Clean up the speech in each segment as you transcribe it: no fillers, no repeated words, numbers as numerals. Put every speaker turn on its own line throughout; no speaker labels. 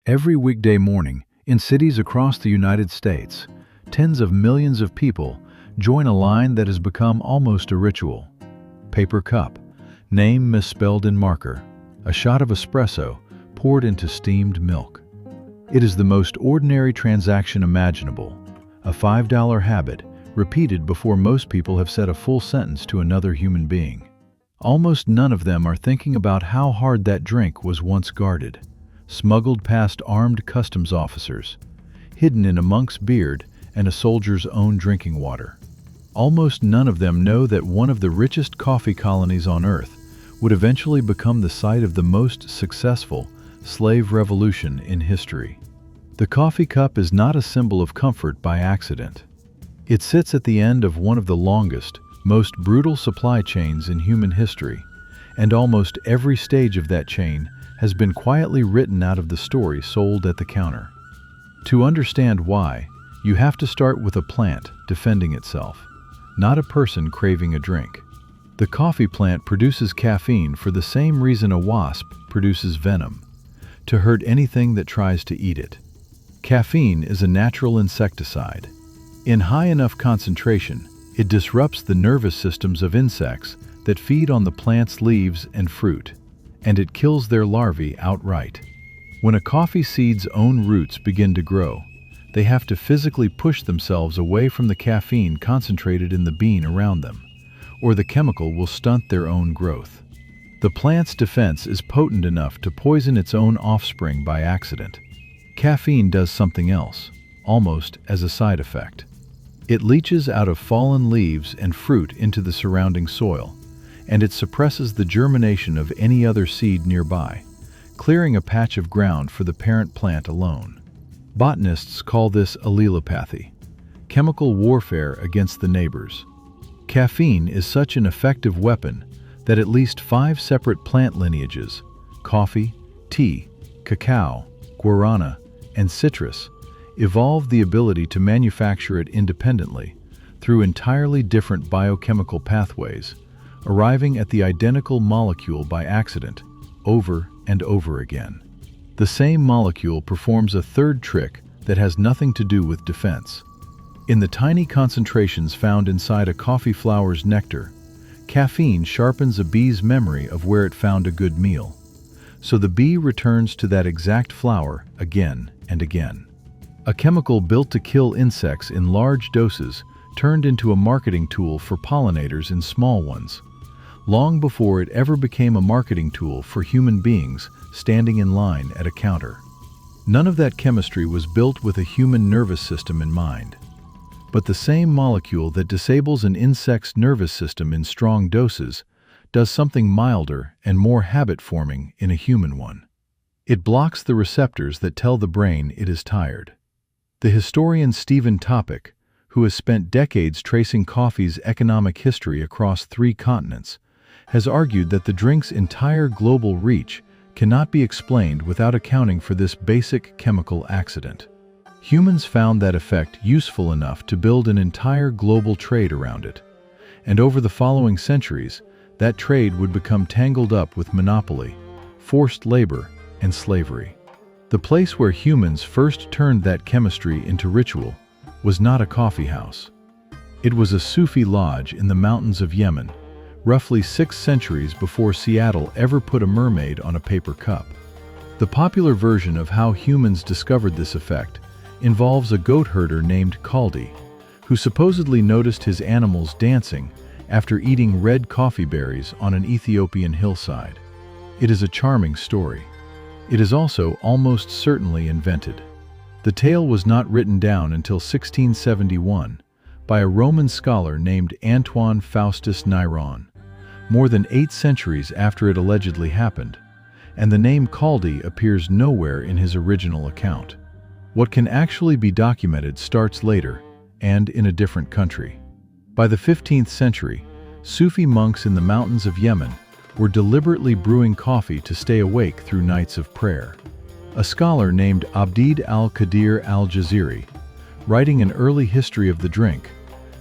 Every weekday morning, in cities across the United States, tens of millions of people join a line that has become almost a ritual. Paper cup, name misspelled in marker, a shot of espresso poured into steamed milk. It is the most ordinary transaction imaginable, a $5 habit repeated before most people have said a full sentence to another human being. Almost none of them are thinking about how hard that drink was once guarded, smuggled past armed customs officers, hidden in a monk's beard and a soldier's own drinking water. Almost none of them know that one of the richest coffee colonies on Earth would eventually become the site of the most successful slave revolution in history. The coffee cup is not a symbol of comfort by accident. It sits at the end of one of the longest, most brutal supply chains in human history, and almost every stage of that chain has been quietly written out of the story sold at the counter. To understand why, you have to start with a plant defending itself, not a person craving a drink. The coffee plant produces caffeine for the same reason a wasp produces venom: to hurt anything that tries to eat it. Caffeine is a natural insecticide. In high enough concentration, it disrupts the nervous systems of insects that feed on the plant's leaves and fruit, and it kills their larvae outright. When a coffee seed's own roots begin to grow, they have to physically push themselves away from the caffeine concentrated in the bean around them, or the chemical will stunt their own growth. The plant's defense is potent enough to poison its own offspring by accident. Caffeine does something else, almost as a side effect. It leaches out of fallen leaves and fruit into the surrounding soil, and it suppresses the germination of any other seed nearby, clearing a patch of ground for the parent plant alone. Botanists call this allelopathy, chemical warfare against the neighbors. Caffeine is such an effective weapon that at least 5 separate plant lineages, coffee, tea, cacao, guarana, and citrus, evolved the ability to manufacture it independently through entirely different biochemical pathways, arriving at the identical molecule by accident, over and over again. The same molecule performs a third trick that has nothing to do with defense. In the tiny concentrations found inside a coffee flower's nectar, caffeine sharpens a bee's memory of where it found a good meal, so the bee returns to that exact flower again and again. A chemical built to kill insects in large doses turned into a marketing tool for pollinators in small ones, long before it ever became a marketing tool for human beings standing in line at a counter. None of that chemistry was built with a human nervous system in mind. But the same molecule that disables an insect's nervous system in strong doses does something milder and more habit-forming in a human one. It blocks the receptors that tell the brain it is tired. The historian Stephen Topic, who has spent decades tracing coffee's economic history across 3 continents, has argued that the drink's entire global reach cannot be explained without accounting for this basic chemical accident. Humans found that effect useful enough to build an entire global trade around it, and over the following centuries, that trade would become tangled up with monopoly, forced labor, and slavery. The place where humans first turned that chemistry into ritual was not a coffee house. It was a Sufi lodge in the mountains of Yemen, roughly 6 centuries before Seattle ever put a mermaid on a paper cup. The popular version of how humans discovered this effect involves a goat herder named Kaldi, who supposedly noticed his animals dancing after eating red coffee berries on an Ethiopian hillside. It is a charming story. It is also almost certainly invented. The tale was not written down until 1671 by a Roman scholar named Antoine Faustus Nyron, more than 8 centuries after it allegedly happened, and the name Kaldi appears nowhere in his original account. What can actually be documented starts later, and in a different country. By the 15th century, Sufi monks in the mountains of Yemen were deliberately brewing coffee to stay awake through nights of prayer. A scholar named Abd al-Qadir al-Jaziri, writing an early history of the drink,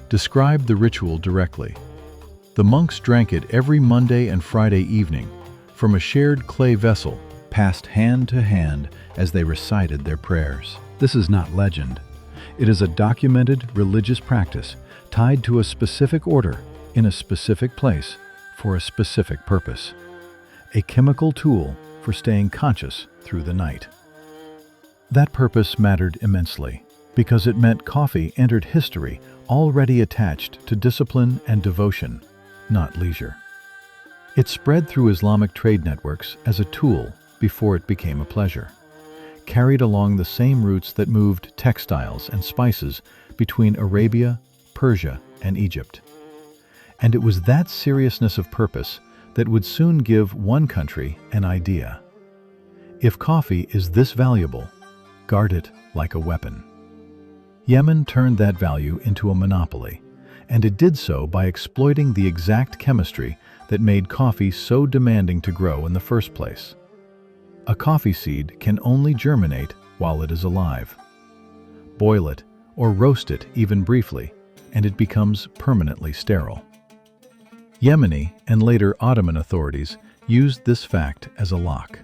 described the ritual directly. The monks drank it every Monday and Friday evening from a shared clay vessel passed hand to hand as they recited their prayers. This is not legend. It is a documented religious practice tied to a specific order in a specific place for a specific purpose. A chemical tool for staying conscious through the night. That purpose mattered immensely because it meant coffee entered history already attached to discipline and devotion, not leisure. It spread through Islamic trade networks as a tool before it became a pleasure, carried along the same routes that moved textiles and spices between Arabia, Persia, and Egypt. And it was that seriousness of purpose that would soon give one country an idea. If coffee is this valuable, guard it like a weapon. Yemen turned that value into a monopoly, and it did so by exploiting the exact chemistry that made coffee so demanding to grow in the first place. A coffee seed can only germinate while it is alive. Boil it or roast it even briefly, and it becomes permanently sterile. Yemeni and later Ottoman authorities used this fact as a lock.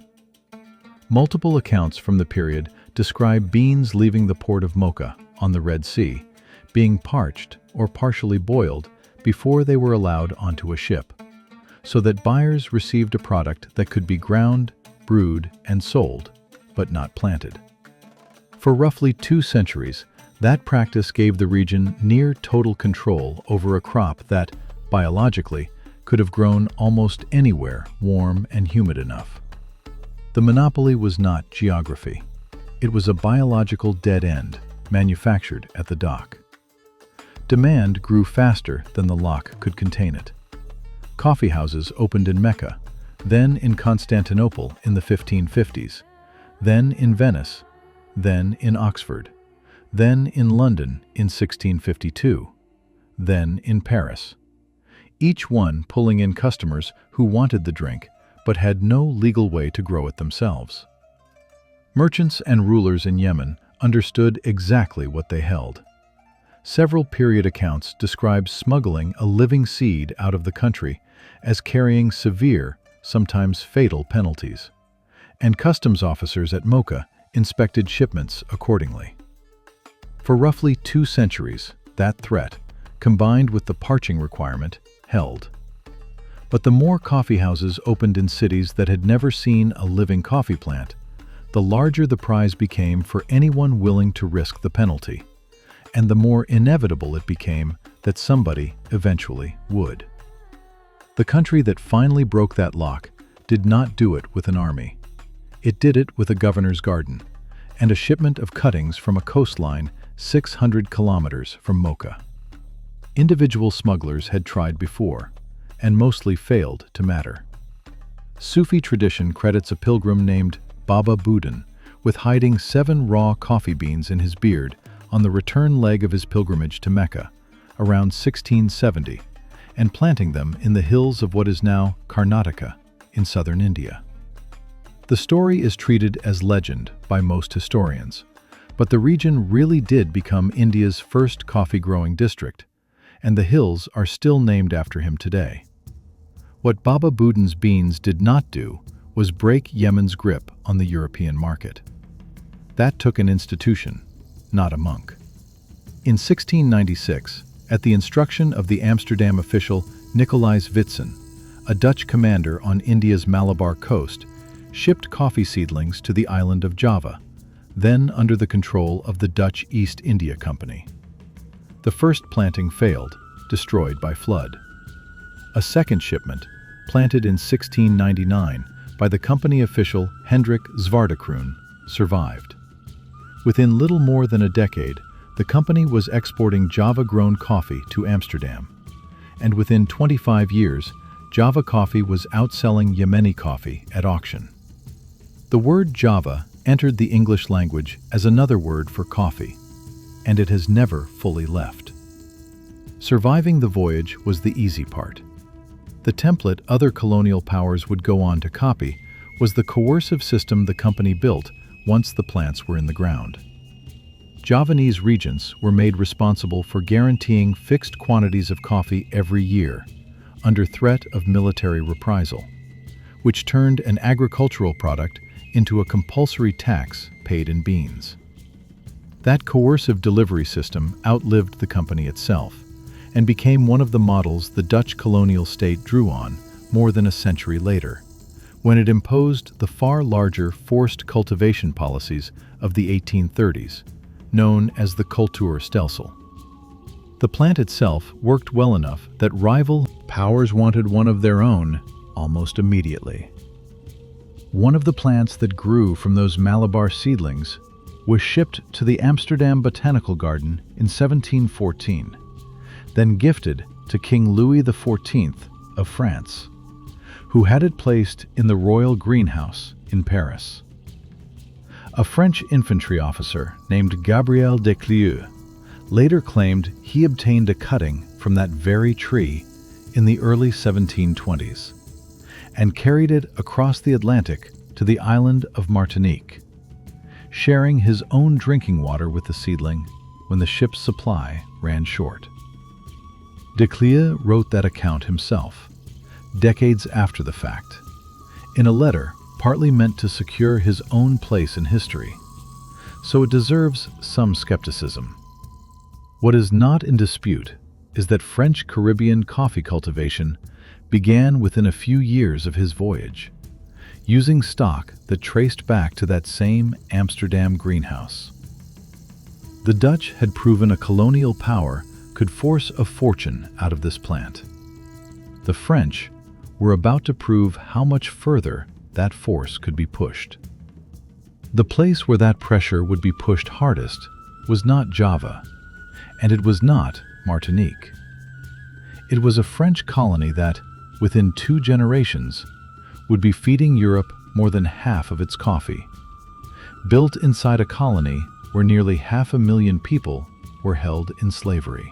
Multiple accounts from the period describe beans leaving the port of Mocha on the Red Sea, being parched or partially boiled before they were allowed onto a ship, so that buyers received a product that could be ground, brewed, and sold, but not planted. For roughly 2 centuries, that practice gave the region near total control over a crop that, biologically, could have grown almost anywhere warm and humid enough. The monopoly was not geography. It was a biological dead end, manufactured at the dock. Demand grew faster than the lock could contain it. Coffee houses opened in Mecca, then in Constantinople in the 1550s, then in Venice, then in Oxford, then in London in 1652, then in Paris. Each one pulling in customers who wanted the drink but had no legal way to grow it themselves. Merchants and rulers in Yemen understood exactly what they held. Several period accounts describe smuggling a living seed out of the country as carrying severe, sometimes fatal penalties, and customs officers at Mocha inspected shipments accordingly. For roughly 2 centuries, that threat, combined with the parching requirement, held. But the more coffee houses opened in cities that had never seen a living coffee plant, the larger the prize became for anyone willing to risk the penalty, and the more inevitable it became that somebody eventually would. The country that finally broke that lock did not do it with an army. It did it with a governor's garden and a shipment of cuttings from a coastline 600 kilometers from Mocha. Individual smugglers had tried before, and mostly failed to matter. Sufi tradition credits a pilgrim named Baba Budan with hiding 7 raw coffee beans in his beard on the return leg of his pilgrimage to Mecca, around 1670, and planting them in the hills of what is now Karnataka, in southern India. The story is treated as legend by most historians, but the region really did become India's first coffee-growing district, and the hills are still named after him today. What Baba Budan's beans did not do was break Yemen's grip on the European market. That took an institution, not a monk. In 1696, at the instruction of the Amsterdam official Nicolaes Witsen, a Dutch commander on India's Malabar coast, shipped coffee seedlings to the island of Java, then under the control of the Dutch East India Company. The first planting failed, destroyed by flood. A second shipment, planted in 1699 by the company official Hendrik Zwaardekroon, survived. Within little more than a decade, the company was exporting Java-grown coffee to Amsterdam, and within 25 years, Java coffee was outselling Yemeni coffee at auction. The word Java entered the English language as another word for coffee, and it has never fully left. Surviving the voyage was the easy part. The template other colonial powers would go on to copy was the coercive system the company built once the plants were in the ground. Javanese regents were made responsible for guaranteeing fixed quantities of coffee every year, under threat of military reprisal, which turned an agricultural product into a compulsory tax paid in beans. That coercive delivery system outlived the company itself and became one of the models the Dutch colonial state drew on more than a century later, when it imposed the far larger forced cultivation policies of the 1830s, known as the cultuurstelsel. The plant itself worked well enough that rival powers wanted one of their own almost immediately. One of the plants that grew from those Malabar seedlings was shipped to the Amsterdam Botanical Garden in 1714, then gifted to King Louis XIV of France, who had it placed in the royal greenhouse in Paris. A French infantry officer named Gabriel de Clieu later claimed he obtained a cutting from that very tree in the early 1720s and carried it across the Atlantic to the island of Martinique, sharing his own drinking water with the seedling when the ship's supply ran short. De Clieu wrote that account himself, decades after the fact, in a letter partly meant to secure his own place in history, so it deserves some skepticism. What is not in dispute is that French Caribbean coffee cultivation began within a few years of his voyage, using stock that traced back to that same Amsterdam greenhouse. The Dutch had proven a colonial power could force a fortune out of this plant. The French were about to prove how much further that force could be pushed. The place where that pressure would be pushed hardest was not Java, and it was not Martinique. It was a French colony that, within 2 generations, would be feeding Europe more than half of its coffee, built inside a colony where nearly 500,000 people were held in slavery.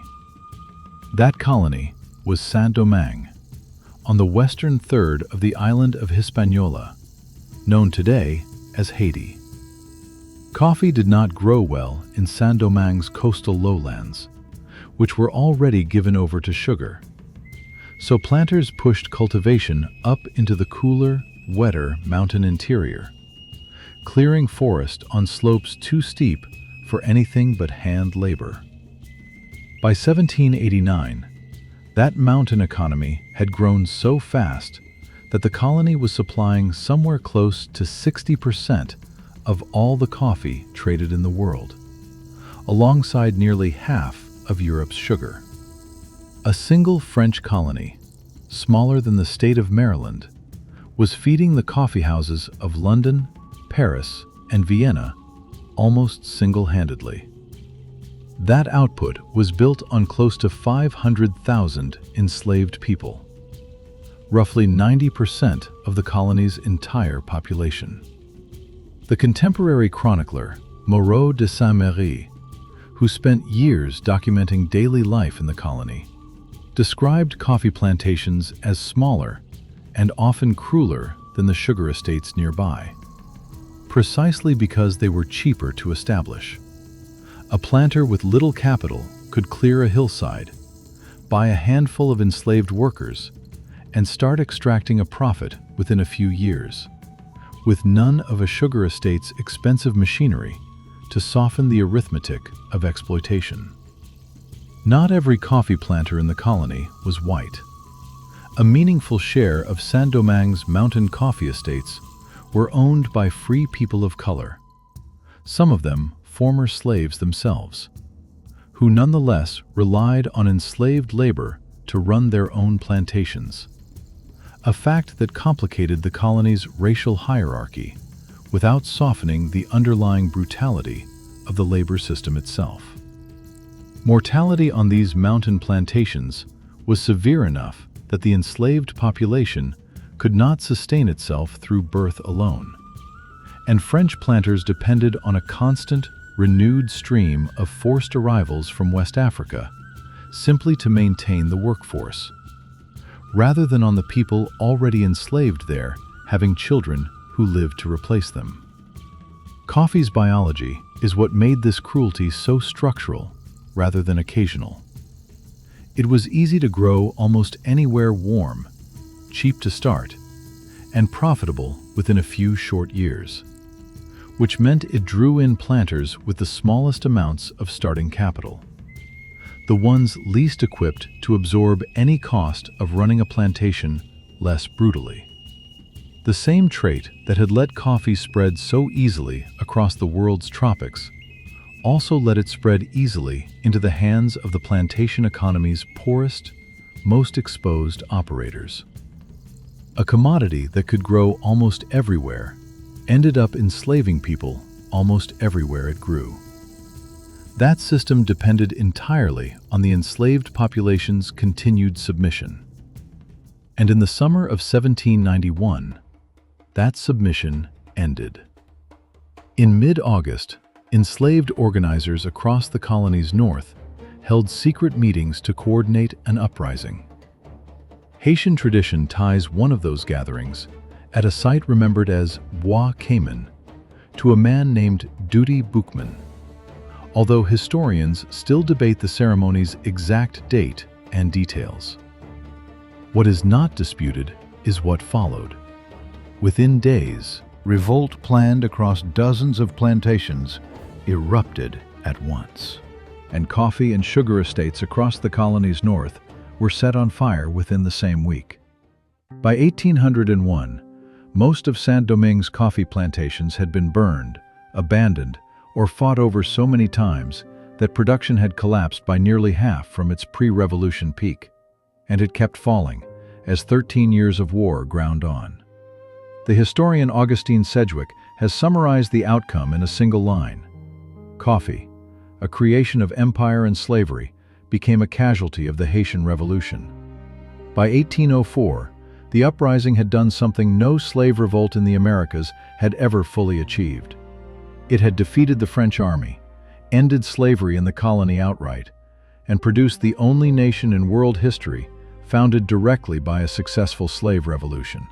That colony was Saint-Domingue, on the western third of the island of Hispaniola, known today as Haiti. Coffee did not grow well in Saint-Domingue's coastal lowlands, which were already given over to sugar. So planters pushed cultivation up into the cooler, wetter mountain interior, clearing forest on slopes too steep for anything but hand labor. By 1789, that mountain economy had grown so fast that the colony was supplying somewhere close to 60% of all the coffee traded in the world, alongside nearly half of Europe's sugar. A single French colony, smaller than the state of Maryland, was feeding the coffeehouses of London, Paris, and Vienna almost single-handedly. That output was built on close to 500,000 enslaved people, roughly 90% of the colony's entire population. The contemporary chronicler, Moreau de Saint-Méry, who spent years documenting daily life in the colony, described coffee plantations as smaller and often crueler than the sugar estates nearby, precisely because they were cheaper to establish. A planter with little capital could clear a hillside, buy a handful of enslaved workers, and start extracting a profit within a few years, with none of a sugar estate's expensive machinery to soften the arithmetic of exploitation. Not every coffee planter in the colony was white. A meaningful share of Saint-Domingue's mountain coffee estates were owned by free people of color, some of them former slaves themselves, who nonetheless relied on enslaved labor to run their own plantations, a fact that complicated the colony's racial hierarchy without softening the underlying brutality of the labor system itself. Mortality on these mountain plantations was severe enough that the enslaved population could not sustain itself through birth alone, and French planters depended on a constant, renewed stream of forced arrivals from West Africa simply to maintain the workforce, rather than on the people already enslaved there having children who lived to replace them. Coffee's biology is what made this cruelty so structural rather than occasional. It was easy to grow almost anywhere warm, cheap to start, and profitable within a few short years. which meant it drew in planters with the smallest amounts of starting capital, the ones least equipped to absorb any cost of running a plantation less brutally. The same trait that had let coffee spread so easily across the world's tropics also let it spread easily into the hands of the plantation economy's poorest, most exposed operators. A commodity that could grow almost everywhere ended up enslaving people almost everywhere it grew. That system depended entirely on the enslaved population's continued submission. And in the summer of 1791, that submission ended. In mid-August, enslaved organizers across the colony's north held secret meetings to coordinate an uprising. Haitian tradition ties one of those gatherings, at a site remembered as Bois Cayman, to a man named Duty Boukman, although historians still debate the ceremony's exact date and details. What is not disputed is what followed. Within days, revolt planned across dozens of plantations erupted at once, and coffee and sugar estates across the colony's north were set on fire within the same week. By 1801, most of Saint-Domingue's coffee plantations had been burned, abandoned, or fought over so many times that production had collapsed by nearly half from its pre-revolution peak, and it kept falling as 13 years of war ground on. The historian Augustine Sedgwick has summarized the outcome in a single line. Coffee, a creation of empire and slavery, became a casualty of the Haitian Revolution. By 1804, the uprising had done something no slave revolt in the Americas had ever fully achieved. It had defeated the French army, ended slavery in the colony outright, and produced the only nation in world history founded directly by a successful slave revolution.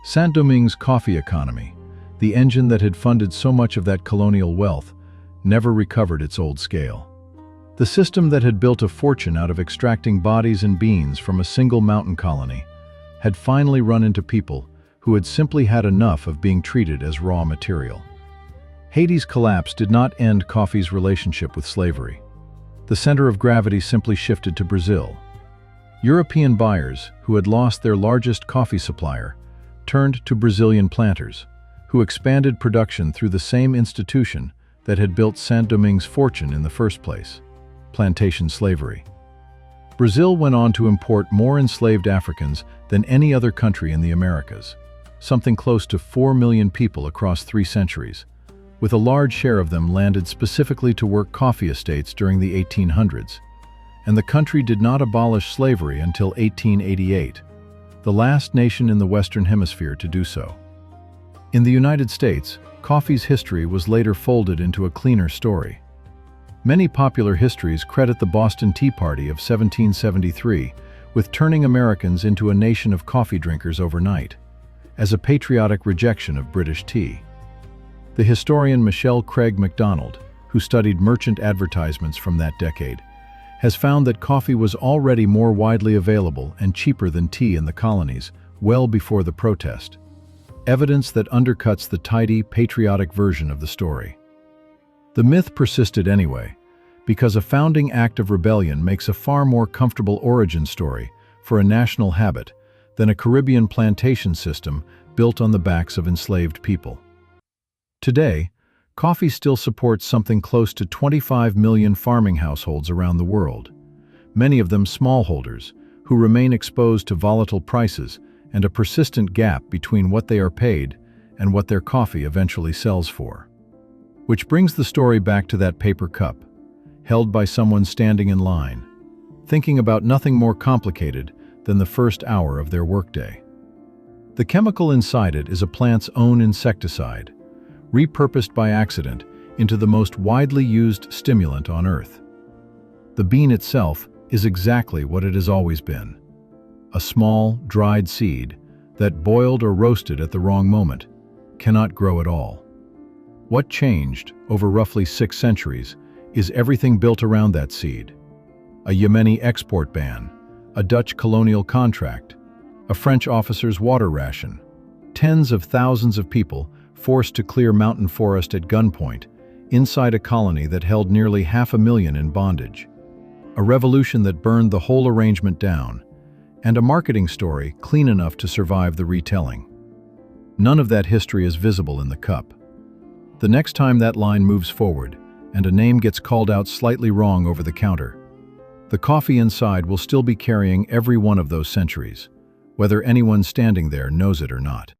Saint-Domingue's coffee economy, the engine that had funded so much of that colonial wealth, never recovered its old scale. The system that had built a fortune out of extracting bodies and beans from a single mountain colony had finally run into people who had simply had enough of being treated as raw material. Haiti's collapse did not end coffee's relationship with slavery. The center of gravity simply shifted to Brazil. European buyers, who had lost their largest coffee supplier, turned to Brazilian planters, who expanded production through the same institution that had built Saint-Domingue's fortune in the first place: plantation slavery. Brazil went on to import more enslaved Africans than any other country in the Americas, something close to 4 million people across 3 centuries, with a large share of them landed specifically to work coffee estates during the 1800s. And the country did not abolish slavery until 1888, the last nation in the Western Hemisphere to do so. In the United States, coffee's history was later folded into a cleaner story. Many popular histories credit the Boston Tea Party of 1773 with turning Americans into a nation of coffee drinkers overnight, as a patriotic rejection of British tea. The historian Michelle Craig MacDonald, who studied merchant advertisements from that decade, has found that coffee was already more widely available and cheaper than tea in the colonies well before the protest, evidence that undercuts the tidy, patriotic version of the story. The myth persisted anyway, because a founding act of rebellion makes a far more comfortable origin story for a national habit than a Caribbean plantation system built on the backs of enslaved people. Today, coffee still supports something close to 25 million farming households around the world, many of them smallholders who remain exposed to volatile prices and a persistent gap between what they are paid and what their coffee eventually sells for. Which brings the story back to that paper cup, held by someone standing in line, thinking about nothing more complicated than the first hour of their workday. The chemical inside it is a plant's own insecticide, repurposed by accident into the most widely used stimulant on Earth. The bean itself is exactly what it has always been: a small, dried seed that, boiled or roasted at the wrong moment, cannot grow at all. What changed over roughly 6 centuries is everything built around that seed: a Yemeni export ban, a Dutch colonial contract, a French officer's water ration, tens of thousands of people forced to clear mountain forest at gunpoint, inside a colony that held nearly 500,000 in bondage. A revolution that burned the whole arrangement down, and a marketing story clean enough to survive the retelling. None of that history is visible in the cup. The next time that line moves forward, and a name gets called out slightly wrong over the counter, the coffee inside will still be carrying every one of those centuries, whether anyone standing there knows it or not.